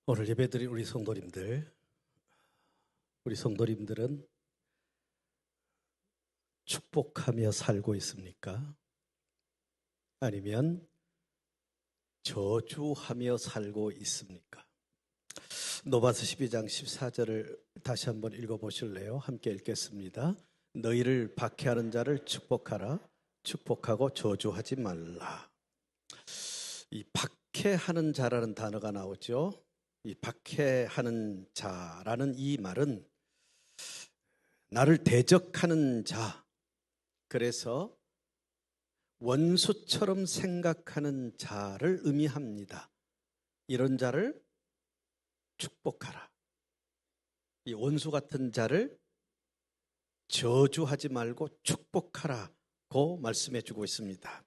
오늘 예배드린 우리 성도님들은 축복하며 살고 있습니까? 아니면 저주하며 살고 있습니까? 노바서 12장 14절을 다시 한번 읽어보실래요? 함께 읽겠습니다. 너희를 박해하는 자를 축복하라. 축복하고 저주하지 말라. 이 박해하는 자라는 단어가 나오죠. 이 박해하는 자라는 이 말은 나를 대적하는 자, 그래서 원수처럼 생각하는 자를 의미합니다. 이런 자를 축복하라. 이 원수 같은 자를 저주하지 말고 축복하라고 말씀해 주고 있습니다.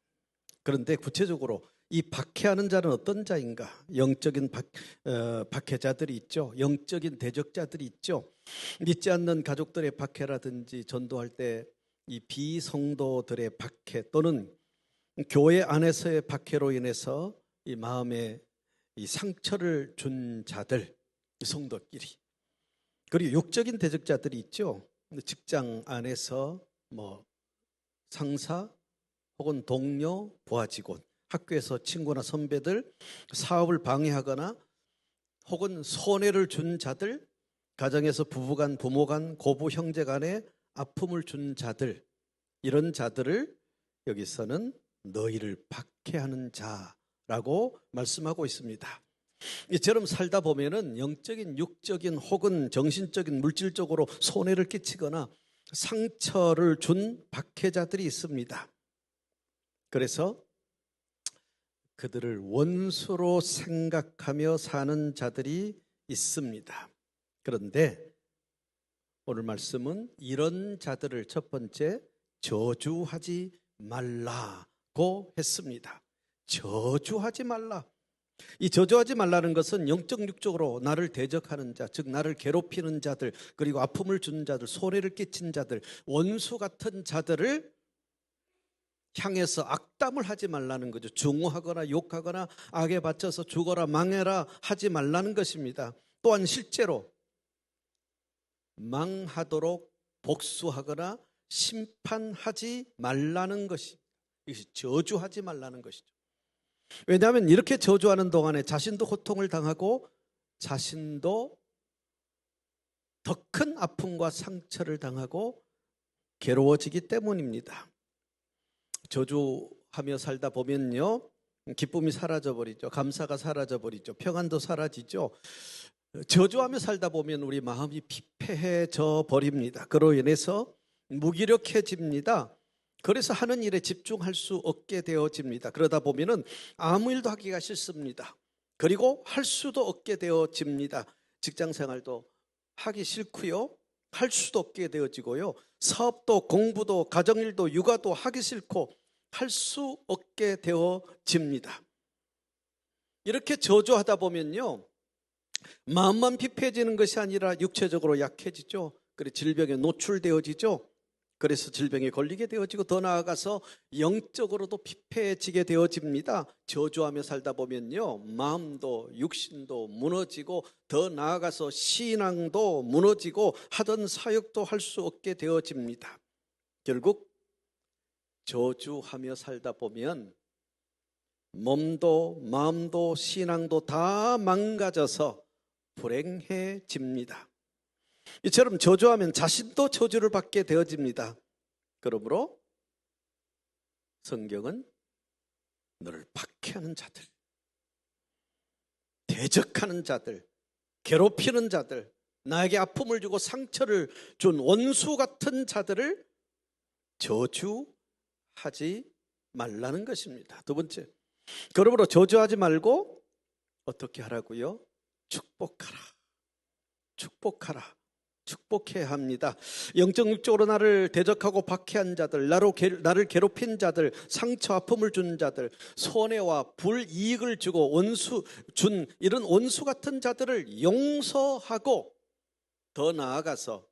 그런데 구체적으로 이 박해하는 자는 어떤 자인가? 영적인 박해자들이 있죠. 영적인 대적자들이 있죠. 믿지 않는 가족들의 박해라든지 전도할 때 이 비성도들의 박해 또는 교회 안에서의 박해로 인해서 이 마음에 이 상처를 준 자들, 성도끼리. 그리고 육적인 대적자들이 있죠. 직장 안에서 상사 혹은 동료, 부하 직원, 학교에서 친구나 선배들, 사업을 방해하거나 혹은 손해를 준 자들, 가정에서 부부간, 부모간, 고부 형제간에 아픔을 준 자들, 이런 자들을 여기서는 너희를 박해하는 자라고 말씀하고 있습니다. 이처럼 살다 보면은 영적인, 육적인 혹은 정신적인, 물질적으로 손해를 끼치거나 상처를 준 박해자들이 있습니다. 그래서 그들을 원수로 생각하며 사는 자들이 있습니다. 그런데 오늘 말씀은 이런 자들을 첫 번째 저주하지 말라고 했습니다. 저주하지 말라. 이 저주하지 말라는 것은 영적, 육적으로 나를 대적하는 자, 즉 나를 괴롭히는 자들, 그리고 아픔을 준 자들, 손해를 끼친 자들, 원수 같은 자들을 향해서 악담을 하지 말라는 거죠. 증오하거나 욕하거나 악에 바쳐서 죽어라 망해라 하지 말라는 것입니다. 또한 실제로 망하도록 복수하거나 심판하지 말라는 것이, 이것이 저주하지 말라는 것이죠. 왜냐하면 이렇게 저주하는 동안에 자신도 고통을 당하고 자신도 더 큰 아픔과 상처를 당하고 괴로워지기 때문입니다. 저주하며 살다 보면요, 기쁨이 사라져버리죠. 감사가 사라져버리죠. 평안도 사라지죠. 저주하며 살다 보면 우리 마음이 피폐해져 버립니다. 그로 인해서 무기력해집니다. 그래서 하는 일에 집중할 수 없게 되어집니다. 그러다 보면은 아무 일도 하기가 싫습니다. 그리고 할 수도 없게 되어집니다. 직장 생활도 하기 싫고요, 할 수도 없게 되어지고요, 사업도 공부도 가정일도 육아도 하기 싫고 할 수 없게 되어집니다. 이렇게 저주하다 보면요, 마음만 피폐해지는 것이 아니라 육체적으로 약해지죠. 그래서 질병에 노출되어지죠. 그래서 질병에 걸리게 되어지고 더 나아가서 영적으로도 피폐해지게 되어집니다. 저주하며 살다 보면요, 마음도 육신도 무너지고 더 나아가서 신앙도 무너지고 하던 사역도 할 수 없게 되어집니다. 결국 저주하며 살다 보면 몸도 마음도 신앙도 다 망가져서 불행해집니다. 이처럼 저주하면 자신도 저주를 받게 되어집니다. 그러므로 성경은 너를 박해하는 자들, 대적하는 자들, 괴롭히는 자들, 나에게 아픔을 주고 상처를 준 원수 같은 자들을 저주하지 말라는 것입니다. 두 번째, 그러므로 저주하지 말고 어떻게 하라고요? 축복하라. 축복하라. 축복해야 합니다. 영적, 육적으로 나를 대적하고 박해한 자들, 나를 괴롭힌 자들, 상처, 아픔을 준 자들, 손해와 불이익을 주고 원수 준 이런 원수 같은 자들을 용서하고 더 나아가서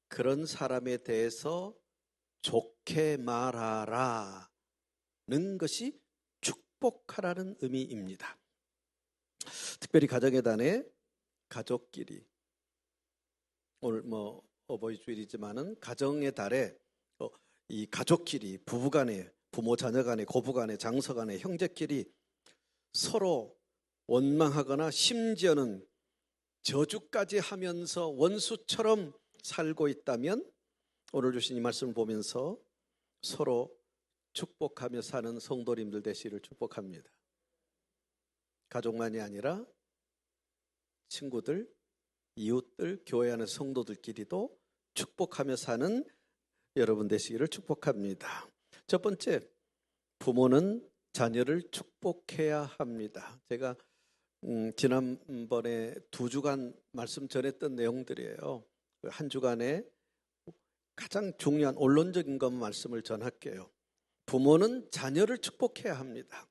그런 사람에 대해서 좋게 말하라는 것이 축복하라는 의미입니다. 특별히 가정의 달에 가족끼리, 오늘 뭐 어버이 주일이지만은 가정의 달에 이 가족끼리, 부부간에, 부모 자녀간에, 고부간에, 장서간에, 형제끼리 서로 원망하거나 심지어는 저주까지 하면서 원수처럼 살고 있다면 오늘 주신 이 말씀을 보면서 서로 축복하며 사는 성도님들 되시기를 축복합니다. 가족만이 아니라 친구들, 이웃들, 교회 안의 성도들끼리도 축복하며 사는 여러분 되시기를 축복합니다. 첫 번째, 부모는 자녀를 축복해야 합니다. 제가 지난번에 2주간 말씀 전했던 내용들이에요. 한 주간에 가장 중요한 원론적인 것 말씀을 전할게요. 부모는 자녀를 축복해야 합니다.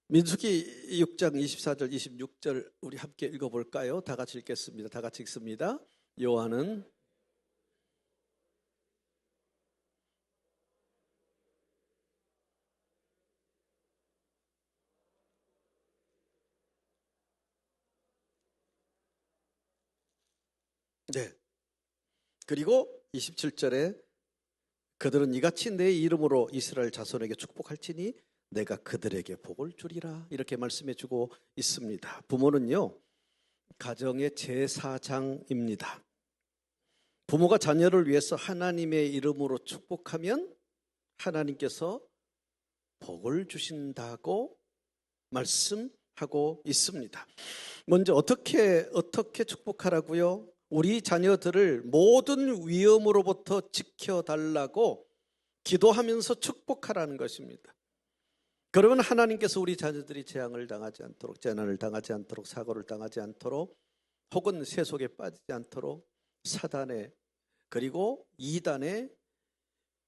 민수기 6장 24절 26절 우리 함께 읽어볼까요? 다 같이 읽겠습니다. 다 같이 읽습니다. 여호와는 네. 그리고 27절에 그들은 이같이 내 이름으로 이스라엘 자손에게 축복할지니 내가 그들에게 복을 주리라 이렇게 말씀해 주고 있습니다. 부모는요, 가정의 제사장입니다. 부모가 자녀를 위해서 하나님의 이름으로 축복하면 하나님께서 복을 주신다고 말씀하고 있습니다. 먼저 어떻게 축복하라고요? 우리 자녀들을 모든 위험으로부터 지켜달라고 기도하면서 축복하라는 것입니다. 그러면 하나님께서 우리 자녀들이 재앙을 당하지 않도록, 재난을 당하지 않도록, 사고를 당하지 않도록, 혹은 세속에 빠지지 않도록, 사단에 그리고 이단에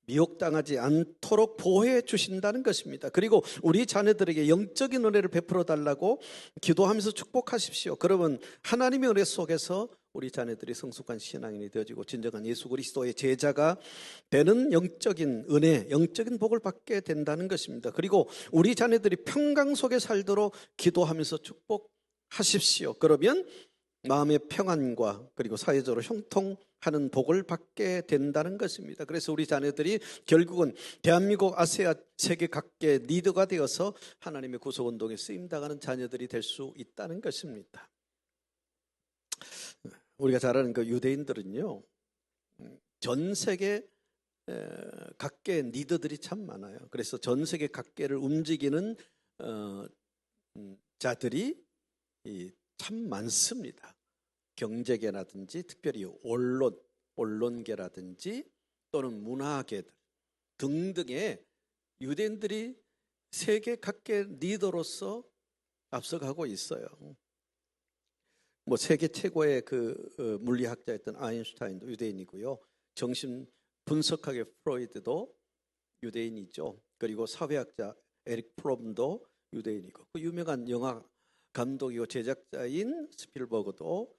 미혹당하지 않도록 보호해 주신다는 것입니다. 그리고 우리 자녀들에게 영적인 은혜를 베풀어 달라고 기도하면서 축복하십시오. 그러면 하나님의 은혜 속에서 우리 자녀들이 성숙한 신앙인이 되어지고 진정한 예수 그리스도의 제자가 되는 영적인 은혜, 영적인 복을 받게 된다는 것입니다. 그리고 우리 자녀들이 평강 속에 살도록 기도하면서 축복하십시오. 그러면 마음의 평안과 그리고 사회적으로 형통하는 복을 받게 된다는 것입니다. 그래서 우리 자녀들이 결국은 대한민국, 아시아, 세계 각계 리더가 되어서 하나님의 구속운동에 쓰임당하는 자녀들이 될 수 있다는 것입니다. 우리가 잘 아는 그 유대인들은요, 전 세계 각계 리더들이 참 많아요. 그래서 전 세계 각계를 움직이는 자들이 참 많습니다. 경제계라든지 특별히 언론계라든지 또는 문화계들 등등의 유대인들이 세계 각계 리더로서 앞서가고 있어요. 뭐 세계 최고의 그 물리학자였던 아인슈타인도 유대인이고요. 정신 분석학의 프로이드도 유대인이죠. 그리고 사회학자 에릭 프롬도 유대인이고, 그 유명한 영화 감독이고 제작자인 스필버그도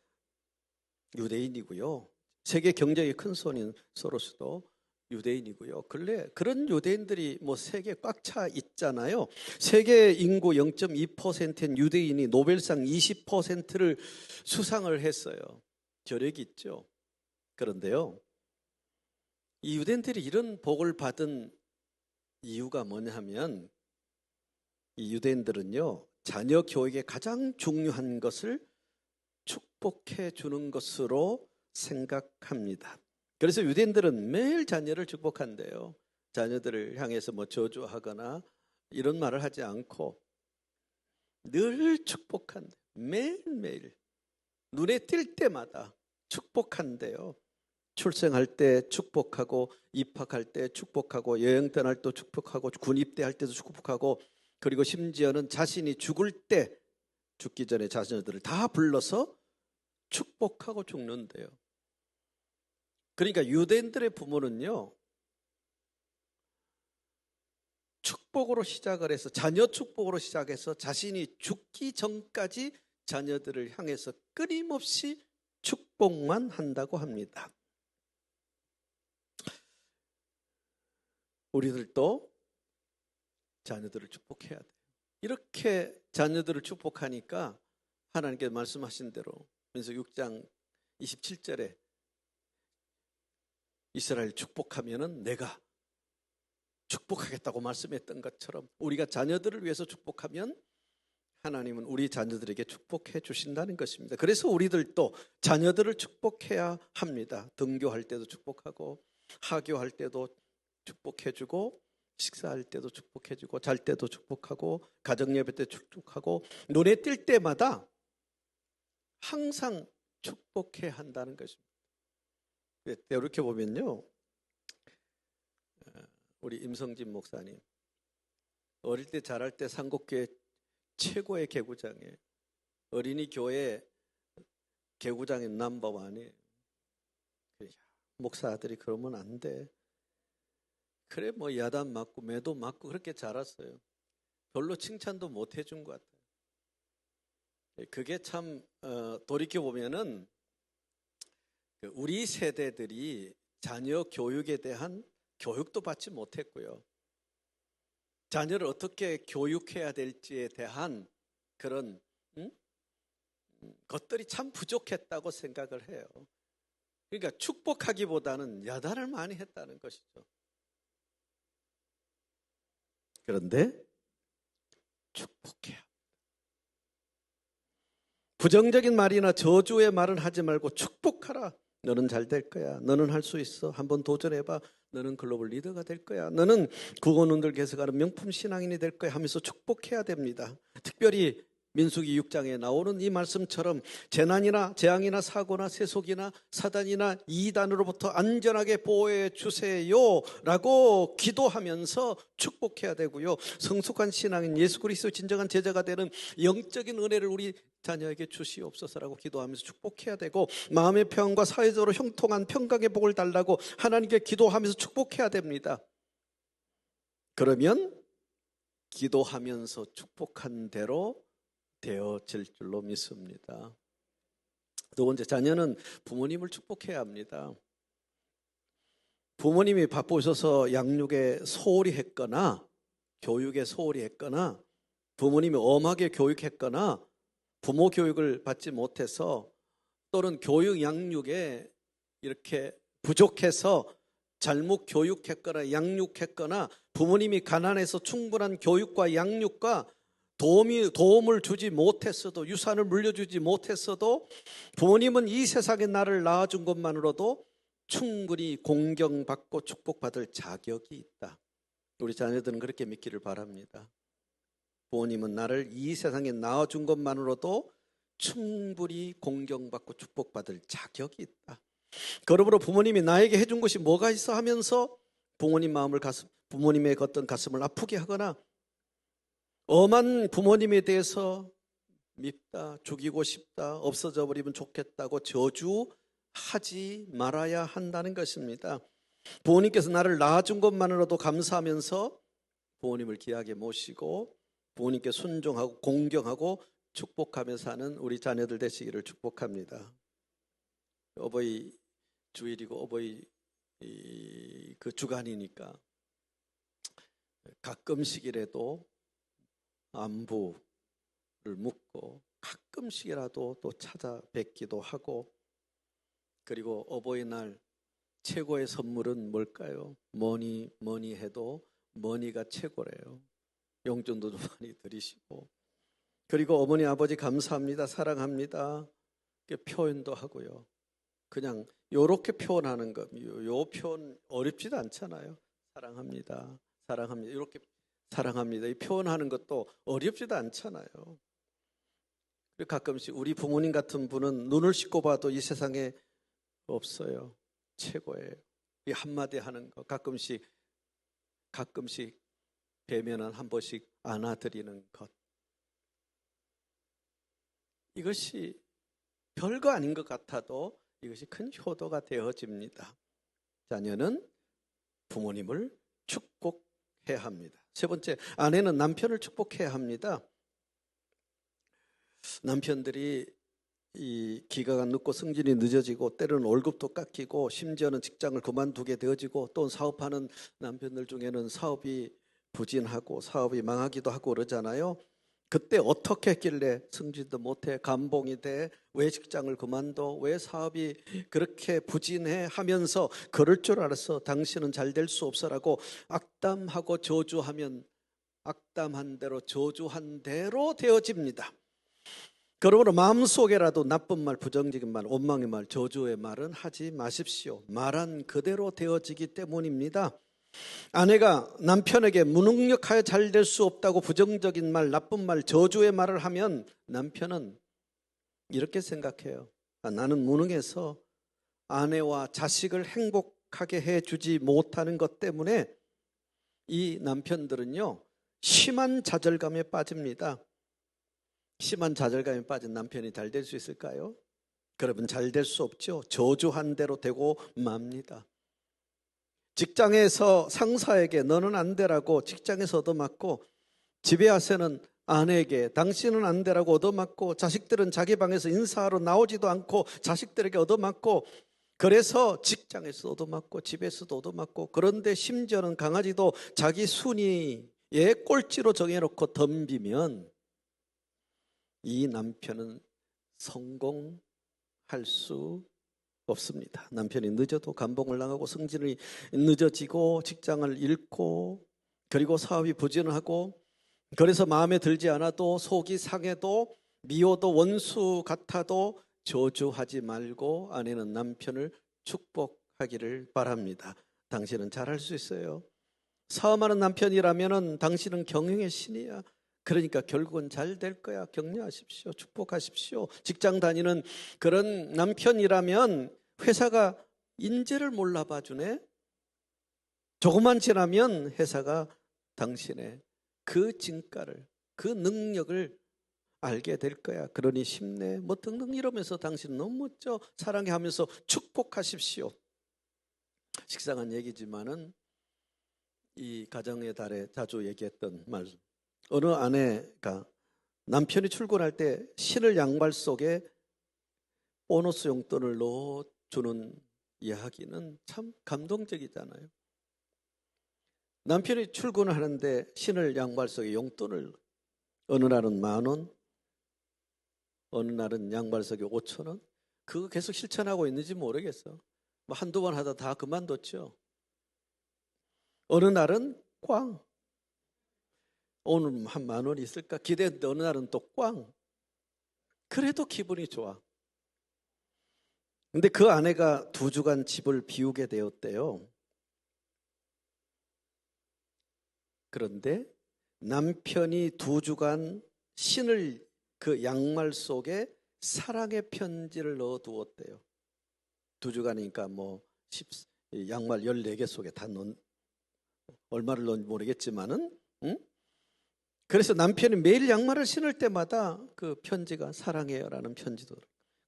유대인이고요. 세계 경제의 큰 손인 소로스도 유대인이고요. 근래 그런 유대인들이 뭐 세계 꽉 차 있잖아요. 세계 인구 0.2%인 유대인이 노벨상 20%를 수상을 했어요. 저력이 있죠. 그런데요, 이 유대인들이 이런 복을 받은 이유가 뭐냐면, 이 유대인들은요, 자녀 교육에 가장 중요한 것을 축복해 주는 것으로 생각합니다. 그래서 유대인들은 매일 자녀를 축복한대요. 자녀들을 향해서 뭐 저주하거나 이런 말을 하지 않고 늘 축복한대요. 매일매일 눈에 띌 때마다 축복한대요. 출생할 때 축복하고, 입학할 때 축복하고, 여행 떠날 때 축복하고, 군 입대할 때도 축복하고, 그리고 심지어는 자신이 죽을 때, 죽기 전에 자녀들을 다 불러서 축복하고 죽는데요. 그러니까 유대인들의 부모는요, 축복으로 시작을 해서, 자녀 축복으로 시작해서 자신이 죽기 전까지 자녀들을 향해서 끊임없이 축복만 한다고 합니다. 우리들도 자녀들을 축복해야 돼요. 이렇게 자녀들을 축복하니까 하나님께서 말씀하신 대로 민수기 6장 27절에 이스라엘 축복하면은 내가 축복하겠다고 말씀했던 것처럼 우리가 자녀들을 위해서 축복하면 하나님은 우리 자녀들에게 축복해 주신다는 것입니다. 그래서 우리들도 자녀들을 축복해야 합니다. 등교할 때도 축복하고, 하교할 때도 축복해주고, 식사할 때도 축복해주고, 잘 때도 축복하고, 가정예배 때 축복하고, 눈에 띌 때마다 항상 축복해야 한다는 것입니다. 이렇게 보면요, 우리 임성진 목사님 어릴 때 자랄 때 상곡교회 최고의 개구장이에요. 어린이 교회 개구장의 넘버원이에요. 목사들이 그러면 안 돼. 그래 뭐 야단 맞고 매도 맞고 그렇게 자랐어요. 별로 칭찬도 못 해준 것 같아요. 그게 참 돌이켜보면은 우리 세대들이 자녀 교육에 대한 교육도 받지 못했고요. 자녀를 어떻게 교육해야 될지에 대한 그런 것들이 참 부족했다고 생각을 해요. 그러니까 축복하기보다는 야단을 많이 했다는 것이죠. 그런데 축복해야. 부정적인 말이나 저주의 말은 하지 말고 축복하라. 너는 잘 될 거야. 너는 할 수 있어. 한번 도전해봐. 너는 글로벌 리더가 될 거야. 너는 국어논들 계속하는 명품 신앙인이 될 거야 하면서 축복해야 됩니다. 특별히 민수기 6장에 나오는 이 말씀처럼 재난이나 재앙이나 사고나 세속이나 사단이나 이단으로부터 안전하게 보호해 주세요 라고 기도하면서 축복해야 되고요. 성숙한 신앙인 예수 그리스도 진정한 제자가 되는 영적인 은혜를 우리 자녀에게 주시옵소서라고 기도하면서 축복해야 되고, 마음의 평안과 사회적으로 형통한 평강의 복을 달라고 하나님께 기도하면서 축복해야 됩니다. 그러면 기도하면서 축복한 대로 되어질 줄로 믿습니다. 두 번째, 자녀는 부모님을 축복해야 합니다. 부모님이 바쁘셔서 양육에 소홀히 했거나 교육에 소홀히 했거나 부모님이 엄하게 교육했거나 부모 교육을 받지 못해서 또는 교육 양육에 이렇게 부족해서 잘못 교육했거나 양육했거나 부모님이 가난해서 충분한 교육과 양육과 도움을 주지 못했어도, 유산을 물려주지 못했어도 부모님은 이 세상에 나를 낳아준 것만으로도 충분히 공경받고 축복받을 자격이 있다. 우리 자녀들은 그렇게 믿기를 바랍니다. 부모님은 나를 이 세상에 낳아준 것만으로도 충분히 공경받고 축복받을 자격이 있다. 그러므로 부모님이 나에게 해준 것이 뭐가 있어 하면서 부모님의 어떤 가슴을 아프게 하거나 엄한 부모님에 대해서 밉다, 죽이고 싶다, 없어져 버리면 좋겠다고 저주하지 말아야 한다는 것입니다. 부모님께서 나를 낳아준 것만으로도 감사하면서 부모님을 귀하게 모시고 부모님께 순종하고 공경하고 축복하며 사는 우리 자녀들 되시기를 축복합니다. 어버이 주일이고 어버이 그 주간이니까 가끔씩이라도 안부를 묻고 가끔씩이라도 또 찾아뵙기도 하고, 그리고 어버이날 최고의 선물은 뭘까요? 뭐니 해도 머니가 최고래요. 용돈도 좀 많이 드리시고, 그리고 어머니 아버지 감사합니다, 사랑합니다 이렇게 표현도 하고요. 그냥 요렇게 표현하는 것, 요 표현 어렵지도 않잖아요. 사랑합니다, 사랑합니다, 이렇게 사랑합니다 이 표현하는 것도 어렵지도 않잖아요. 가끔씩 우리 부모님 같은 분은 눈을 씻고 봐도 이 세상에 없어요. 최고예요. 이 한마디 하는 거, 가끔씩 뵈면은 한 번씩 안아드리는 것, 이것이 별거 아닌 것 같아도 이것이 큰 효도가 되어집니다. 자녀는 부모님을 축복해야 합니다. 세 번째, 아내는 남편을 축복해야 합니다. 남편들이 이 기가가 늦고 승진이 늦어지고 때로는 월급도 깎이고 심지어는 직장을 그만두게 되어지고, 또 사업하는 남편들 중에는 사업이 부진하고 사업이 망하기도 하고 그러잖아요. 그때 어떻게 했길래 승진도 못해, 감봉이 돼, 왜 직장을 그만둬, 왜 사업이 그렇게 부진해 하면서 그럴 줄 알았어. 당신은 잘 될 수 없어라고 악담하고 저주하면 악담한 대로 저주한 대로 되어집니다. 그러므로 마음속에라도 나쁜 말, 부정적인 말, 원망의 말, 저주의 말은 하지 마십시오. 말한 그대로 되어지기 때문입니다. 아내가 남편에게 무능력하여 잘 될 수 없다고 부정적인 말, 나쁜 말, 저주의 말을 하면 남편은 이렇게 생각해요. 나는 무능해서 아내와 자식을 행복하게 해주지 못하는 것 때문에 이 남편들은요, 심한 좌절감에 빠집니다. 심한 좌절감에 빠진 남편이 잘 될 수 있을까요? 여러분, 잘 될 수 없죠. 저주한 대로 되고 맙니다. 직장에서 상사에게 너는 안 되라고 직장에서 얻어맞고, 집에 와서는 아내에게 당신은 안 되라고 얻어맞고, 자식들은 자기 방에서 인사하러 나오지도 않고 자식들에게 얻어맞고, 그래서 직장에서 얻어맞고 집에서도 얻어맞고, 그런데 심지어는 강아지도 자기 순위에 꼴찌로 정해놓고 덤비면 이 남편은 성공할 수 없습니다. 남편이 늦어도 감봉을 나가고 승진이 늦어지고 직장을 잃고 그리고 사업이 부진하고, 그래서 마음에 들지 않아도 속이 상해도 미워도 원수 같아도 저주하지 말고 아내는 남편을 축복하기를 바랍니다. 당신은 잘할 수 있어요. 사업하는 남편이라면 당신은 경영의 신이야. 그러니까 결국은 잘 될 거야. 격려하십시오. 축복하십시오. 직장 다니는 그런 남편이라면 회사가 인재를 몰라봐 주네. 조금만 지나면 회사가 당신의 그 진가를, 그 능력을 알게 될 거야. 그러니 힘내. 뭐 등등 이러면서 당신 너무 멋져, 사랑해 하면서 축복하십시오. 식상한 얘기지만은 이 가정의 달에 자주 얘기했던 말, 어느 아내가 남편이 출근할 때 신을 양발 속에 보너스 용돈을 넣어주는 이야기는 참 감동적이잖아요. 남편이 출근을 하는데 신을 양발 속에 용돈을, 어느 날은 10,000원, 어느 날은 양발 속에 5,000원. 그거 계속 실천하고 있는지 모르겠어. 뭐 한두 번 하다 다 그만뒀죠. 어느 날은 꽝. 오늘 한 10,000원 있을까 기대했는데 어느 날은 또 꽝. 그래도 기분이 좋아. 근데 그 아내가 2주간 집을 비우게 되었대요. 그런데 남편이 2주간 신을 그 양말 속에 사랑의 편지를 넣어두었대요. 2주간이니까 뭐 양말 14개 속에 다 넣은, 얼마를 넣은지 모르겠지만은, 응? 그래서 남편이 매일 양말을 신을 때마다 그 편지가 사랑해요라는 편지도,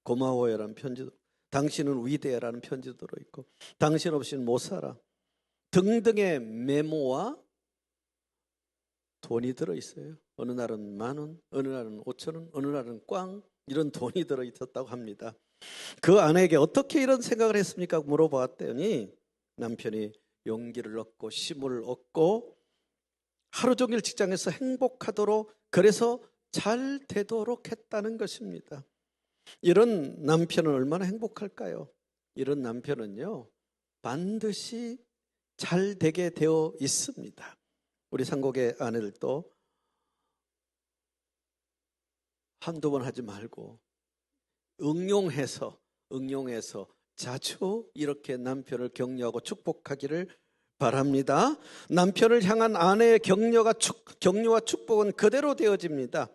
고마워요라는 편지도, 당신은 위대해라는 편지도 들어있고, 당신 없이는 못 살아 등등의 메모와 돈이 들어있어요. 어느 날은 10,000원, 어느 날은 5,000원, 어느 날은 꽝, 이런 돈이 들어있었다고 합니다. 그 아내에게 어떻게 이런 생각을 했습니까? 물어봤더니 남편이 용기를 얻고 힘을 얻고 하루 종일 직장에서 행복하도록, 그래서 잘 되도록 했다는 것입니다. 이런 남편은 얼마나 행복할까요? 이런 남편은요, 반드시 잘 되게 되어 있습니다. 우리 상곡의 아내들도 한두 번 하지 말고 응용해서 자주 이렇게 남편을 격려하고 축복하기를 바랍니다. 남편을 향한 아내의 격려와 축복은 그대로 되어집니다.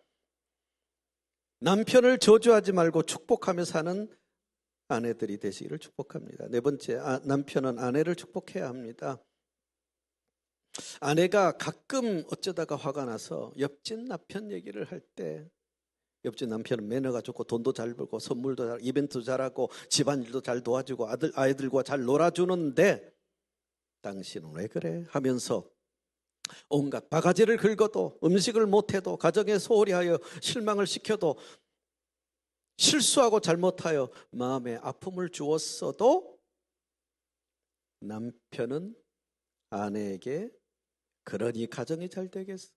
남편을 저주하지 말고 축복하며 사는 아내들이 되시기를 축복합니다. 네 번째, 남편은 아내를 축복해야 합니다. 아내가 가끔 어쩌다가 화가 나서 옆집 남편 얘기를 할 때, 옆집 남편은 매너가 좋고 돈도 잘 벌고 선물도 잘, 이벤트도 잘하고 집안일도 잘 도와주고 아이들과 잘 놀아주는데 당신은 왜 그래? 하면서 온갖 바가지를 긁어도, 음식을 못해도, 가정에 소홀히 하여 실망을 시켜도, 실수하고 잘못하여 마음에 아픔을 주었어도 남편은 아내에게 그러니 가정이 잘 되겠어,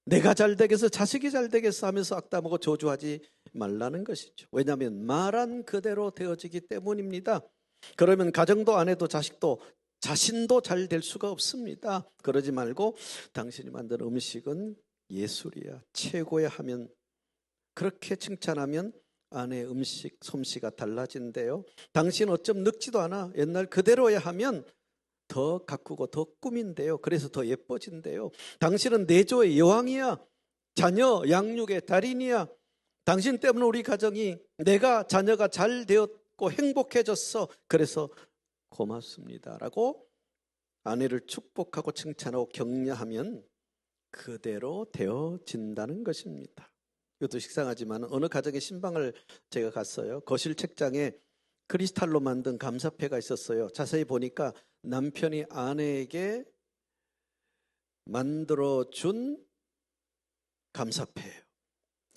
내가 잘 되겠어, 자식이 잘 되겠어 하면서 악담하고 저주하지 말라는 것이죠. 왜냐하면 말한 그대로 되어지기 때문입니다. 그러면 가정도 아내도 자식도 자신도 잘 될 수가 없습니다. 그러지 말고 당신이 만든 음식은 예술이야, 최고야 하면, 그렇게 칭찬하면 아내의 음식 솜씨가 달라진대요. 당신 어쩜 늙지도 않아, 옛날 그대로야 하면 더 가꾸고 더 꾸민대요. 그래서 더 예뻐진대요. 당신은 내조의 여왕이야, 자녀 양육의 달인이야. 당신 때문에 우리 가정이, 내가 자녀가 잘 되었고 행복해졌어, 그래서 고맙습니다 라고 아내를 축복하고 칭찬하고 격려하면 그대로 되어진다는 것입니다. 이것도 식상하지만 어느 가정의 신방을 제가 갔어요. 거실 책장에 크리스탈로 만든 감사패가 있었어요. 자세히 보니까 남편이 아내에게 만들어준 감사패예요.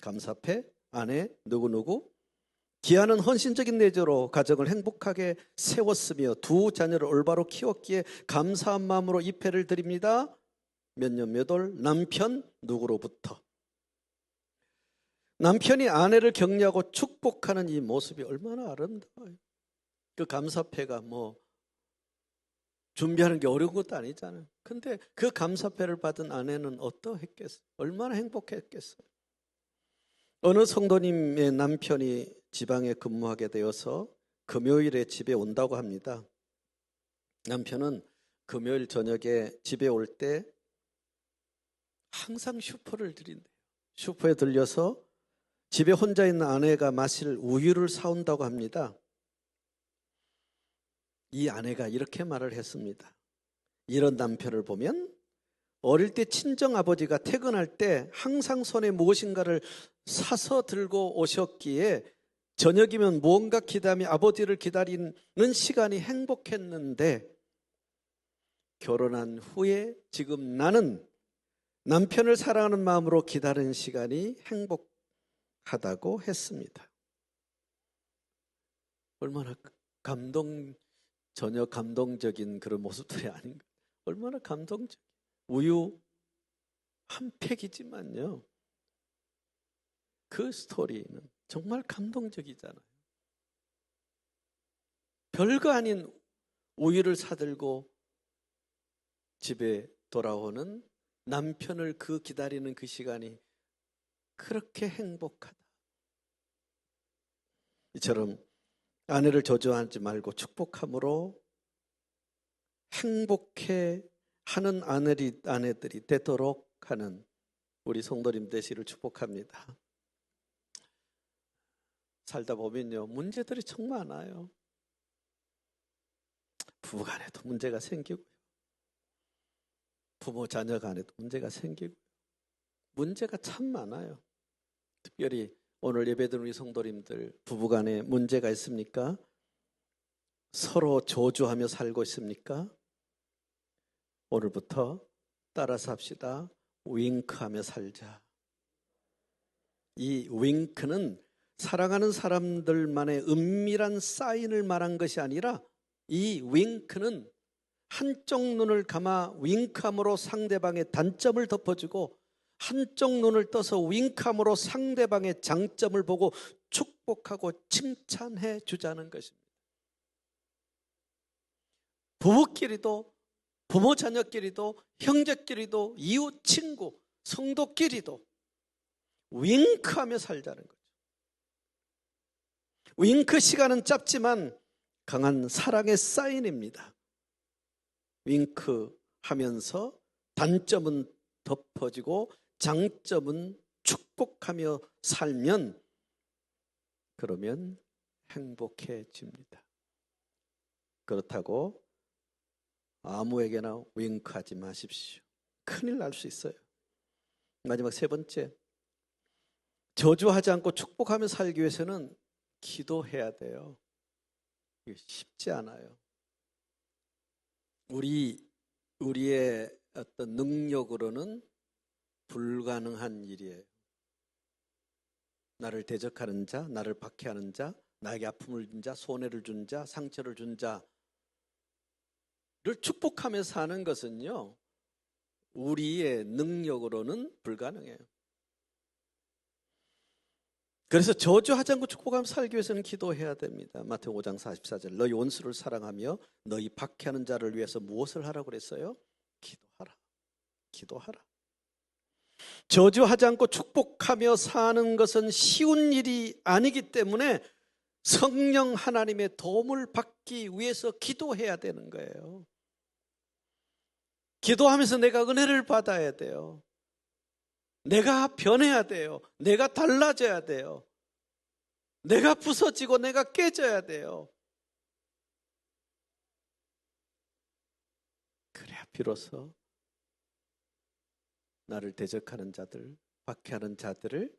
감사패, 아내 누구누구 기아는 헌신적인 내조로 가정을 행복하게 세웠으며 두 자녀를 올바로 키웠기에 감사한 마음으로 이 패를 드립니다. 몇 년 몇 월 남편 누구로부터. 남편이 아내를 격려하고 축복하는 이 모습이 얼마나 아름다워요. 그 감사패가 뭐 준비하는 게 어려운 것도 아니잖아요. 근데 그 감사패를 받은 아내는 어떠했겠어요? 얼마나 행복했겠어요? 어느 성도님의 남편이 지방에 근무하게 되어서 금요일에 집에 온다고 합니다. 남편은 금요일 저녁에 집에 올 때 항상 슈퍼를 들인대요. 슈퍼에 들려서 집에 혼자 있는 아내가 마실 우유를 사온다고 합니다. 이 아내가 이렇게 말을 했습니다. 이런 남편을 보면 어릴 때 친정아버지가 퇴근할 때 항상 손에 무엇인가를 사서 들고 오셨기에 저녁이면 무언가 기다리며 아버지를 기다리는 시간이 행복했는데 결혼한 후에 지금 나는 남편을 사랑하는 마음으로 기다리는 시간이 행복하다고 했습니다. 얼마나 전혀 감동적인 그런 모습들이 아닌가. 얼마나 감동적. 우유 한 팩이지만요, 그 스토리는 정말 감동적이잖아요. 별거 아닌 우유를 사들고 집에 돌아오는 남편을 그 기다리는 그 시간이 그렇게 행복하다. 이처럼 아내를 저주하지 말고 축복함으로 행복해 하는 아내들이 되도록 하는 우리 성도님 되시기를 축복합니다. 살다 보면요, 문제들이 정말 많아요. 부부간에도 문제가 생기고, 부모 자녀 간에도 문제가 생기고, 문제가 참 많아요. 특별히 오늘 예배드린 우리 성도님들 부부간에 문제가 있습니까? 서로 저주하며 살고 있습니까? 오늘부터 따라서 합시다. 윙크하며 살자. 이 윙크는 사랑하는 사람들만의 은밀한 사인을 말한 것이 아니라, 이 윙크는 한쪽 눈을 감아 윙크함으로 상대방의 단점을 덮어주고 한쪽 눈을 떠서 윙크함으로 상대방의 장점을 보고 축복하고 칭찬해 주자는 것입니다. 부부끼리도, 부모 자녀끼리도, 형제끼리도, 이웃 친구, 성도끼리도 윙크하며 살자는 거죠. 윙크 시간은 짧지만 강한 사랑의 사인입니다. 윙크하면서 단점은 덮어지고 장점은 축복하며 살면, 그러면 행복해집니다. 그렇다고 아무에게나 윙크하지 마십시오. 큰일 날 수 있어요. 마지막 세 번째, 저주하지 않고 축복하며 살기 위해서는 기도해야 돼요. 이게 쉽지 않아요. 우리의 어떤 능력으로는 불가능한 일이에요. 나를 대적하는 자, 나를 박해하는 자, 나에게 아픔을 준 자, 손해를 준 자, 상처를 준 자를 축복하며 사는 것은요, 우리의 능력으로는 불가능해요. 그래서 저주하지 않고 축복하며 살기 위해서는 기도해야 됩니다. 마태복음 5장 44절 너희 원수를 사랑하며 너희 박해하는 자를 위해서 무엇을 하라고 그랬어요? 기도하라. 기도하라. 저주하지 않고 축복하며 사는 것은 쉬운 일이 아니기 때문에 성령 하나님의 도움을 받기 위해서 기도해야 되는 거예요. 기도하면서 내가 은혜를 받아야 돼요. 내가 변해야 돼요. 내가 달라져야 돼요. 내가 부서지고 내가 깨져야 돼요. 그래야 비로소 나를 대적하는 자들, 박해하는 자들을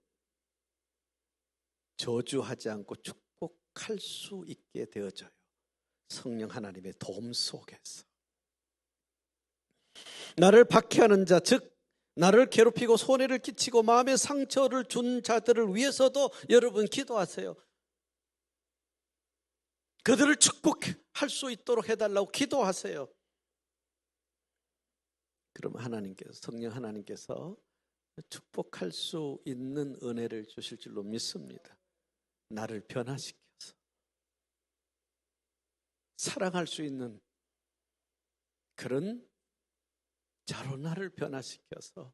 저주하지 않고 축복할 수 있게 되어져요. 성령 하나님의 도움 속에서. 나를 박해하는 자, 즉 나를 괴롭히고 손해를 끼치고 마음에 상처를 준 자들을 위해서도 여러분 기도하세요. 그들을 축복할 수 있도록 해달라고 기도하세요. 그럼 하나님께서, 성령 하나님께서 축복할 수 있는 은혜를 주실 줄로 믿습니다. 나를 변화시켜서 사랑할 수 있는 그런 자로 나를 변화시켜서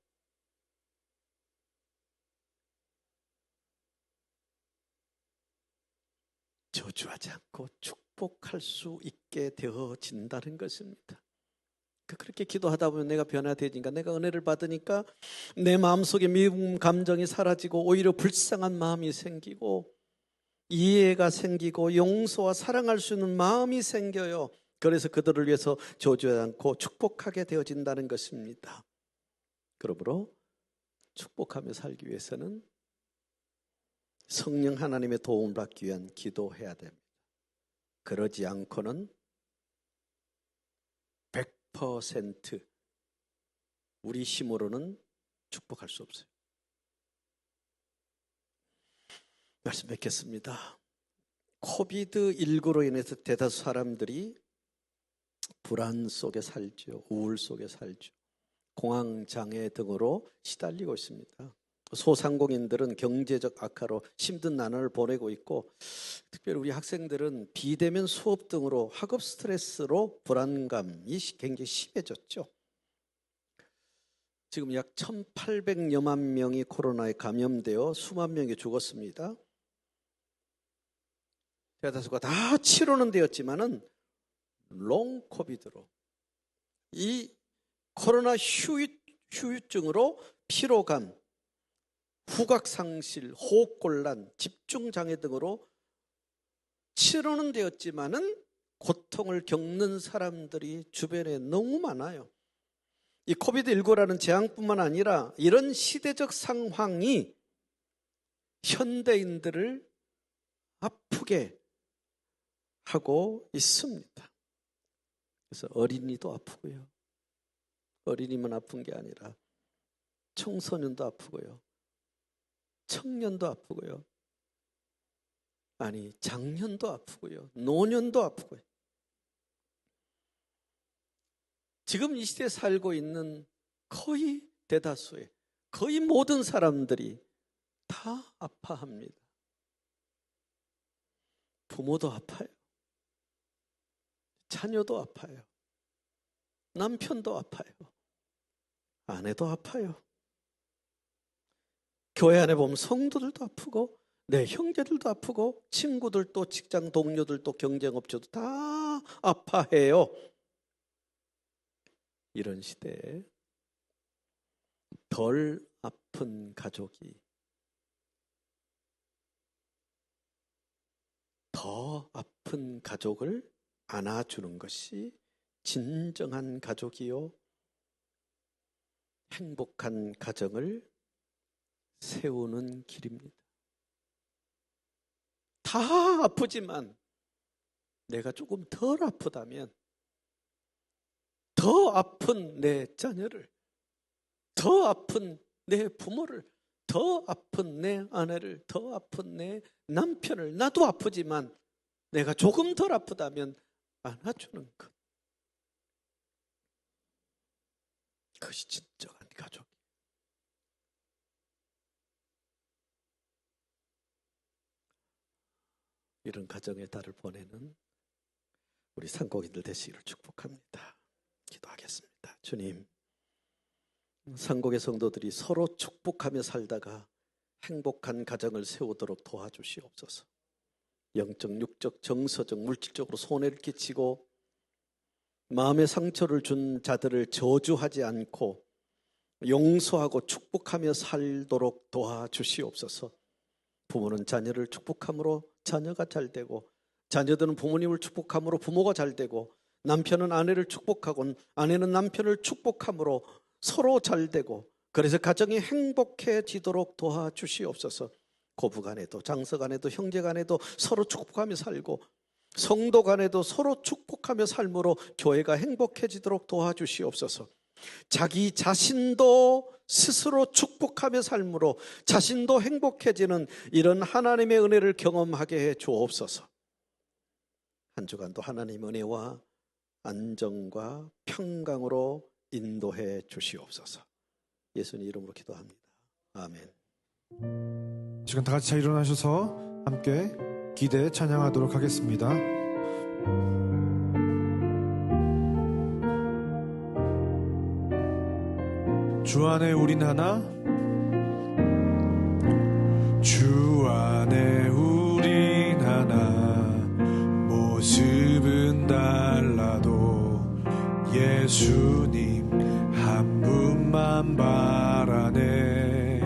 저주하지 않고 축복할 수 있게 되어진다는 것입니다. 그렇게 기도하다 보면 내가 변화되니까, 내가 은혜를 받으니까 내 마음속에 미움 감정이 사라지고 오히려 불쌍한 마음이 생기고 이해가 생기고 용서와 사랑할 수 있는 마음이 생겨요. 그래서 그들을 위해서 저주하지 않고 축복하게 되어진다는 것입니다. 그러므로 축복하며 살기 위해서는 성령 하나님의 도움을 받기 위한 기도해야 됩니다. 그러지 않고는 100% 우리 힘으로는 축복할 수 없어요. 말씀 뵙겠습니다. 코비드19로 인해서 대다수 사람들이 불안 속에 살죠. 우울 속에 살죠. 공황장애 등으로 시달리고 있습니다. 소상공인들은 경제적 악화로 힘든 나날을 보내고 있고, 특별히 우리 학생들은 비대면 수업 등으로 학업 스트레스로 불안감이 굉장히 심해졌죠. 지금 약 1,800여만 명이 코로나에 감염되어 수만 명이 죽었습니다. 대다수가 다 치료는 되었지만은 롱 코비드로, 이 코로나 후유증으로 피로감, 후각상실, 호흡곤란, 집중장애 등으로 치료는 되었지만은 고통을 겪는 사람들이 주변에 너무 많아요. 이 코비드19라는 재앙뿐만 아니라 이런 시대적 상황이 현대인들을 아프게 하고 있습니다. 그래서 어린이도 아프고요. 어린이만 아픈 게 아니라 청소년도 아프고요. 청년도 아프고요. 아니, 장년도 아프고요. 노년도 아프고요. 지금 이 시대에 살고 있는 거의 대다수의, 거의 모든 사람들이 다 아파합니다. 부모도 아파요. 자녀도 아파요. 남편도 아파요. 아내도 아파요. 교회 안에 보면 성도들도 아프고 내 형제들도 아프고 친구들도 직장 동료들도 경쟁업체도 다 아파해요. 이런 시대에 덜 아픈 가족이 더 아픈 가족을 안아주는 것이 진정한 가족이요, 행복한 가정을 세우는 길입니다. 다 아프지만 내가 조금 덜 아프다면 더 아픈 내 자녀를, 더 아픈 내 부모를, 더 아픈 내 아내를, 더 아픈 내 남편을, 나도 아프지만 내가 조금 덜 아프다면 안아주는 것. 그것이 진정한 가족. 이런 가정의 달을 보내는 우리 상고인들 되시기를 축복합니다. 기도하겠습니다. 주님, 상고의 성도들이 서로 축복하며 살다가 행복한 가정을 세우도록 도와주시옵소서. 영적, 육적, 정서적, 물질적으로 손해를 끼치고 마음의 상처를 준 자들을 저주하지 않고 용서하고 축복하며 살도록 도와주시옵소서. 부모는 자녀를 축복함으로 자녀가 잘되고, 자녀들은 부모님을 축복함으로 부모가 잘되고, 남편은 아내를 축복하고 아내는 남편을 축복함으로 서로 잘되고, 그래서 가정이 행복해지도록 도와주시옵소서. 고부간에도 장서간에도 형제간에도 서로 축복하며 살고, 성도 간에도 서로 축복하며 삶으로 교회가 행복해지도록 도와주시옵소서. 자기 자신도 스스로 축복하며 삶으로 자신도 행복해지는 이런 하나님의 은혜를 경험하게 해 주옵소서. 한 주간도 하나님의 은혜와 안정과 평강으로 인도해 주시옵소서. 예수님 이름으로 기도합니다. 아멘. 지금 다 같이 잘 일어나셔서 함께 기대 찬양하도록 하겠습니다. 주 안에 우린 하나, 주 안에 우린 하나, 모습은 달라도 예수님 한 분만 바라네.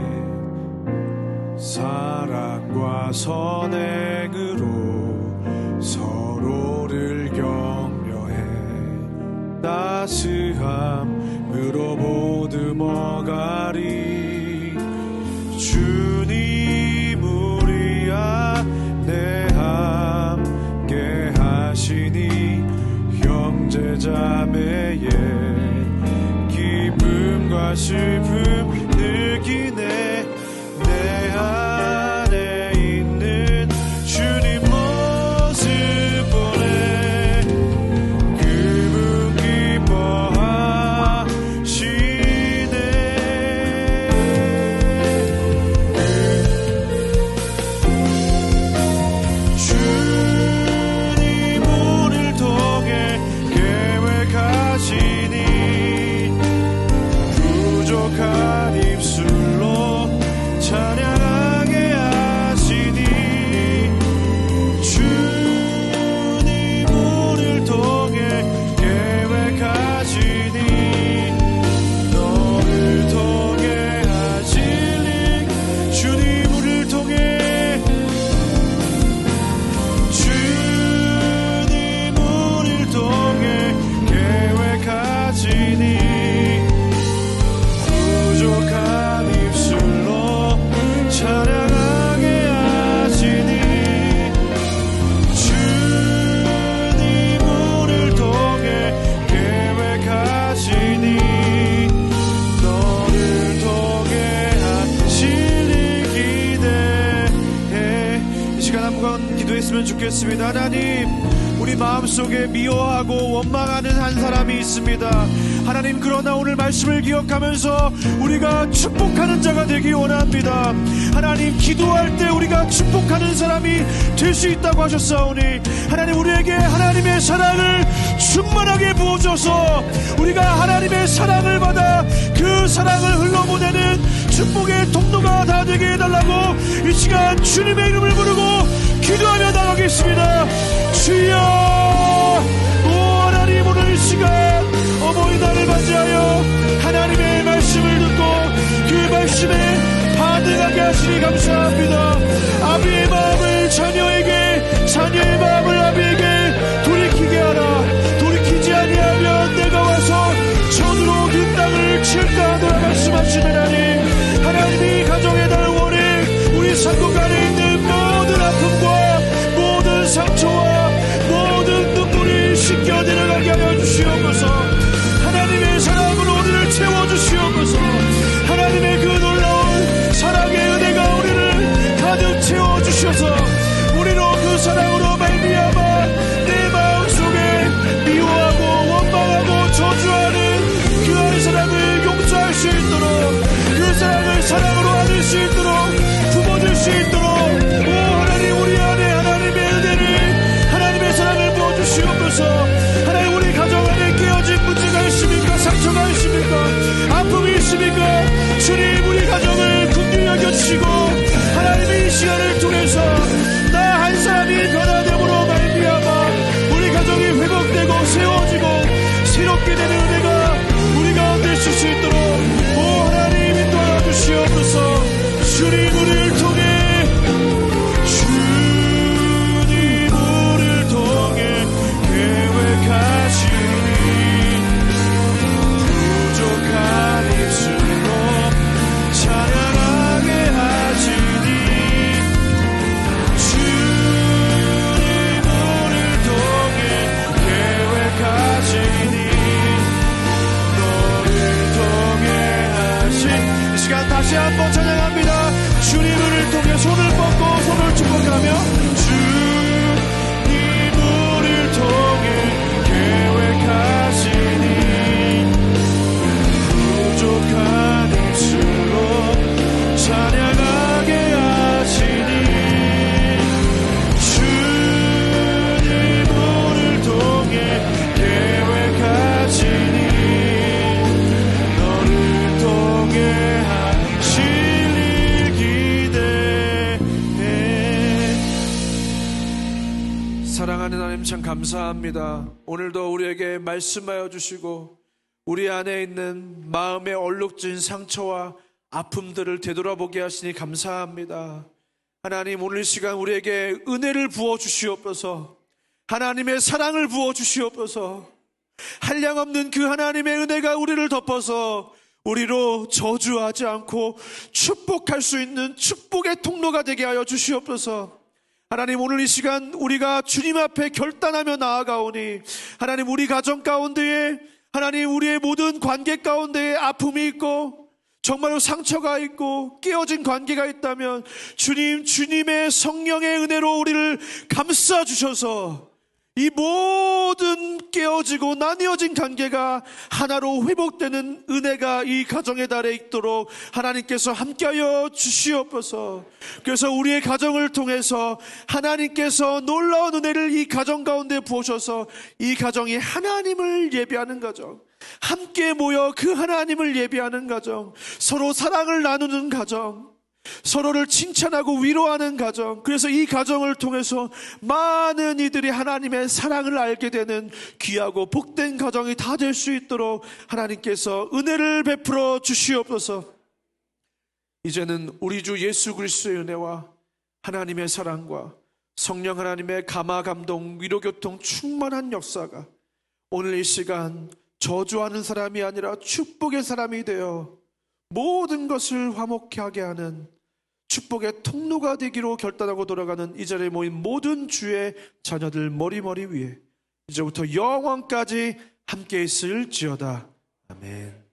사랑과 선행으로 서로를 격려해 따스함으로 보듬어가리. 주님 우리 안에 함께 하시니 형제자매의 기쁨과 슬픔 느끼네. 내 안에 있는 주님 모습 보네. 그분 기뻐하시네. 주님 우리를 통해 계획하시니 부족한 입술로 찬양하게 하시니. 주님 우리를 통해 계획하시니 너를 통해 하실 일. 주님 우리를 통해, 주님 우리를 통해 계획하시니 부족한 입술로 찬양하게 하시니. 주님 우리를 통해 계획하시니 너를 통해 하실 일 기대해. 이 시간 한번 기도했으면 좋겠습니다. 하나님, 우리 마음속에 미워하고 원망하는 한 사람이 있습니다. 하나님, 그러나 오늘 말씀을 기억하면서 우리가 축복하는 자가 되기 원합니다. 하나님, 기도할 때 우리가 축복하는 사람이 될 수 있다고 하셨사오니 하나님, 우리에게 하나님의 사랑을 충만하게 부어줘서 우리가 하나님의 사랑을 받아 그 사랑을 흘러보내는 축복의 통로가 다 되게 해달라고 이 시간 주님의 이름을 부르고 기도하며 나가겠습니다. 주여, 오 하나님, 오늘 이 시간 어버이날을 맞이하여 하나님의 말씀을 듣고 그 말씀에 반응하게 하시니 감사합니다. 아비의 마음을 자녀에게, 자녀의 마음을 아비에게 돌이키게 하라. 돌이키지 아니하면 내가 와서 전으로 그 땅을 칠까 하노라 말씀하신 하나님, 하나님이 가정의 날 원해 우리 상고 안에 있는 모든 아픔과 모든 상처와 모든 눈물이 씻겨 내려가게 하여 주시옵소서. 하나님의 사랑으로 우리를 채워주시옵소서. 하나님의 그 놀라운 사랑의 은혜가 우리를 가득 채워주셔서 곁이고 하나님의 이 시간을 통해서 나 한 사람이 변화됨으로 말미암아 우리 가정이 회복되고 세워지고 새롭게 되는 은혜가 우리 가운데 있을 수 있도록 오 하나님 인도하여 주시옵소서. 주님 우리를 통해 주님 우리를 통해 계획하시니 부족한 입술로 찬양하게 하시니 주님 우리를 통해 계획하시니 너를 통해 하신 이 시간 다시 한번 찬양합니다. 주님을 통해 손을 뻗고 손을 축복하며 주님을 통해 계획하시니 부족한 입술로 찬양하게 하시니 주님을 통해 계획하시니 너를 통해 하실 일 기대해. 사랑하는 하나님 참 감사합니다. 오늘도 우리에게 말씀하여 주시고 우리 안에 있는 마음의 얼룩진 상처와 아픔들을 되돌아보게 하시니 감사합니다. 하나님 오늘 이 시간 우리에게 은혜를 부어주시옵소서. 하나님의 사랑을 부어주시옵소서. 한량없는 그 하나님의 은혜가 우리를 덮어서 우리로 저주하지 않고 축복할 수 있는 축복의 통로가 되게 하여 주시옵소서. 하나님 오늘 이 시간 우리가 주님 앞에 결단하며 나아가오니 하나님 우리 가정 가운데에 하나님 우리의 모든 관계 가운데에 아픔이 있고 정말로 상처가 있고 깨어진 관계가 있다면 주님의 성령의 은혜로 우리를 감싸주셔서 이 모든 깨어지고 나뉘어진 관계가 하나로 회복되는 은혜가 이 가정의 달에 있도록 하나님께서 함께하여 주시옵소서. 그래서 우리의 가정을 통해서 하나님께서 놀라운 은혜를 이 가정 가운데 부으셔서 이 가정이 하나님을 예배하는 가정, 함께 모여 그 하나님을 예배하는 가정, 서로 사랑을 나누는 가정, 서로를 칭찬하고 위로하는 가정, 그래서 이 가정을 통해서 많은 이들이 하나님의 사랑을 알게 되는 귀하고 복된 가정이 다 될 수 있도록 하나님께서 은혜를 베풀어 주시옵소서. 이제는 우리 주 예수 그리스도의 은혜와 하나님의 사랑과 성령 하나님의 감화 감동 위로 교통 충만한 역사가 오늘 이 시간 저주하는 사람이 아니라 축복의 사람이 되어 모든 것을 화목케 하게 하는 축복의 통로가 되기로 결단하고 돌아가는 이 자리에 모인 모든 주의 자녀들 머리머리 위에 이제부터 영원까지 함께 있을지어다. 아멘.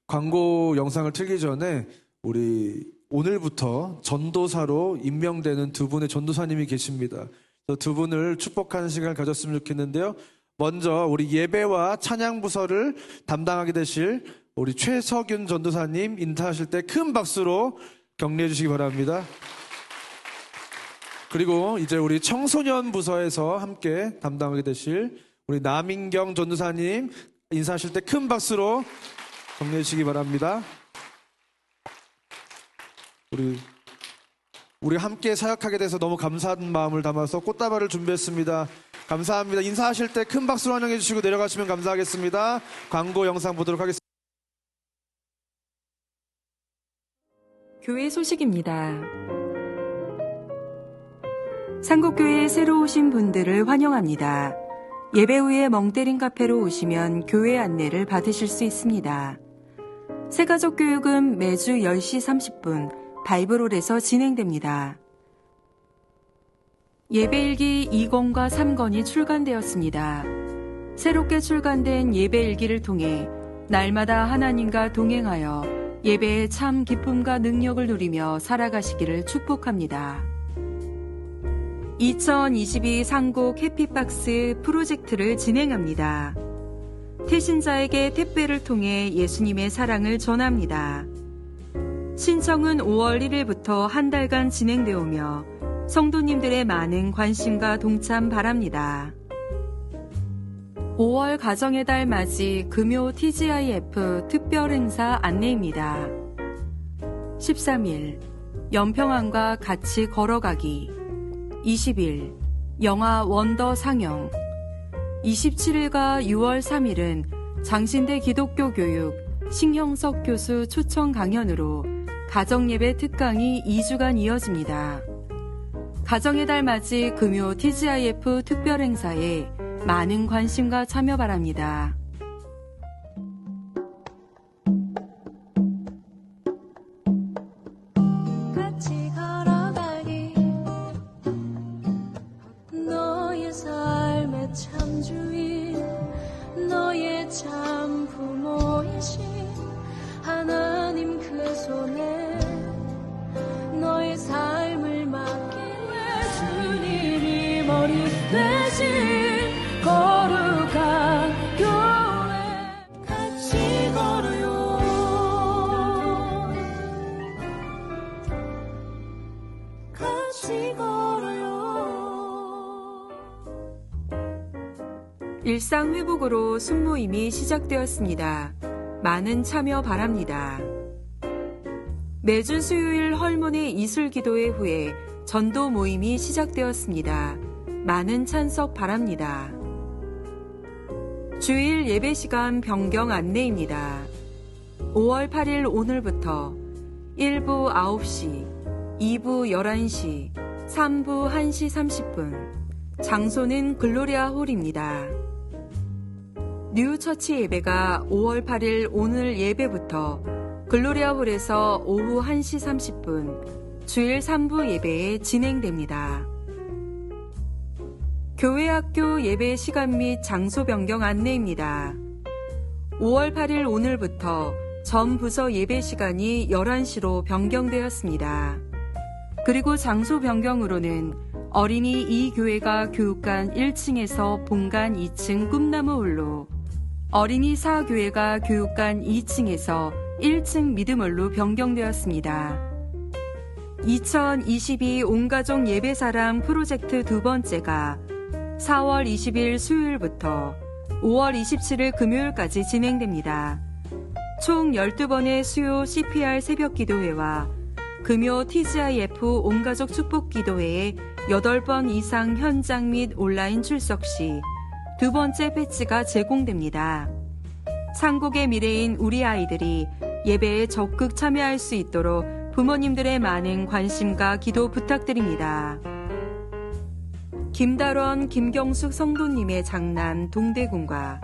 광고 영상을 틀기 전에 우리 오늘부터 전도사로 임명되는 두 분의 전도사님이 계십니다. 두 분을 축복하는 시간을 가졌으면 좋겠는데요. 먼저 우리 예배와 찬양 부서를 담당하게 되실 우리 최석윤 전도사님 인사하실 때 큰 박수로 격려해 주시기 바랍니다. 그리고 이제 우리 청소년 부서에서 함께 담당하게 되실 우리 남인경 전도사님 인사하실 때 큰 박수로 격려해 주시기 바랍니다. 우리 함께 사역하게 돼서 너무 감사한 마음을 담아서 꽃다발을 준비했습니다. 감사합니다. 인사하실 때 큰 박수로 환영해 주시고 내려가시면 감사하겠습니다. 광고 영상 보도록 하겠습니다. 교회 소식입니다. 상국교회에 새로 오신 분들을 환영합니다. 예배 후에 멍때린 카페로 오시면 교회 안내를 받으실 수 있습니다. 새가족 교육은 매주 10시 30분 바이블홀에서 진행됩니다. 예배일기 2권과 3권이 출간되었습니다. 새롭게 출간된 예배일기를 통해 날마다 하나님과 동행하여 예배의 참 기쁨과 능력을 누리며 살아가시기를 축복합니다. 2022 상국 해피박스 프로젝트를 진행합니다. 태신자에게 택배를 통해 예수님의 사랑을 전합니다. 신청은 5월 1일부터 한 달간 진행되어 오며 성도님들의 많은 관심과 동참 바랍니다. 5월 가정의 달 맞이 금요 TGIF 특별 행사 안내입니다. 13일 연평안과 같이 걸어가기, 20일 영화 원더 상영, 27일과 6월 3일은 장신대 기독교 교육 신형석 교수 초청 강연으로 가정예배 특강이 2주간 이어집니다. 가정의 달 맞이 금요 TGIF 특별 행사에 많은 관심과 참여 바랍니다. 같이 걸어가기 너의 삶의 참 주인 너의 참 부모이신 하나님 그 손에 너의 삶을 맡기에 주님이 머리 되신 거룩한 교회 같이 걸어요 같이 걸어요. 일상 회복으로 순모임이 시작되었습니다. 많은 참여 바랍니다. 매주 수요일 헐몬의 이슬 기도회 후에 전도 모임이 시작되었습니다. 많은 찬석 바랍니다. 주일 예배 시간 변경 안내입니다. 5월 8일 오늘부터 1부 9시, 2부 11시, 3부 1시 30분, 장소는 글로리아 홀입니다. 뉴처치 예배가 5월 8일 오늘 예배부터 글로리아 홀에서 오후 1시 30분, 주일 3부 예배에 진행됩니다. 교회 학교 예배 시간 및 장소 변경 안내입니다. 5월 8일 오늘부터 전 부서 예배 시간이 11시로 변경되었습니다. 그리고 장소 변경으로는 어린이 이 교회가 교육관 1층에서 본관 2층 꿈나무홀로, 어린이 4교회가 교육관 2층에서 1층 믿음홀로 변경되었습니다. 2022 온가족 예배사랑 프로젝트 두 번째가 4월 20일 수요일부터 5월 27일 금요일까지 진행됩니다. 총 12번의 수요 CPR 새벽 기도회와 금요 TGIF 온가족 축복 기도회에 8번 이상 현장 및 온라인 출석 시 두 번째 배지가 제공됩니다. 상국의 미래인 우리 아이들이 예배에 적극 참여할 수 있도록 부모님들의 많은 관심과 기도 부탁드립니다. 김달원, 김경숙 성도님의 장남 동대군과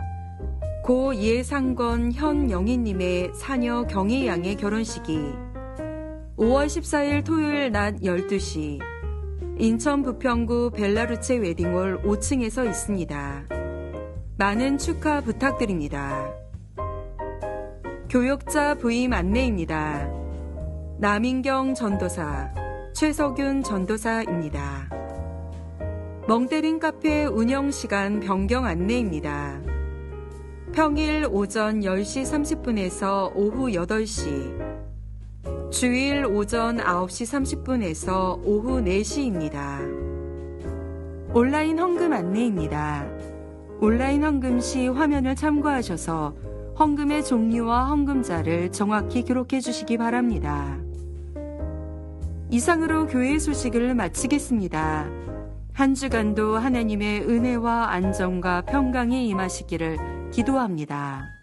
고 예상건 현영희님의 사녀 경희양의 결혼식이 5월 14일 토요일 낮 12시 인천 부평구 벨라루체 웨딩홀 5층에서 있습니다. 많은 축하 부탁드립니다. 교역자 부임 안내입니다. 남인경 전도사, 최석윤 전도사입니다. 멍때린 카페 운영 시간 변경 안내입니다. 평일 오전 10시 30분에서 오후 8시, 주일 오전 9시 30분에서 오후 4시입니다. 온라인 헌금 안내입니다. 온라인 헌금 시 화면을 참고하셔서 헌금의 종류와 헌금자를 정확히 기록해 주시기 바랍니다. 이상으로 교회 소식을 마치겠습니다. 한 주간도 하나님의 은혜와 안정과 평강이 임하시기를 기도합니다.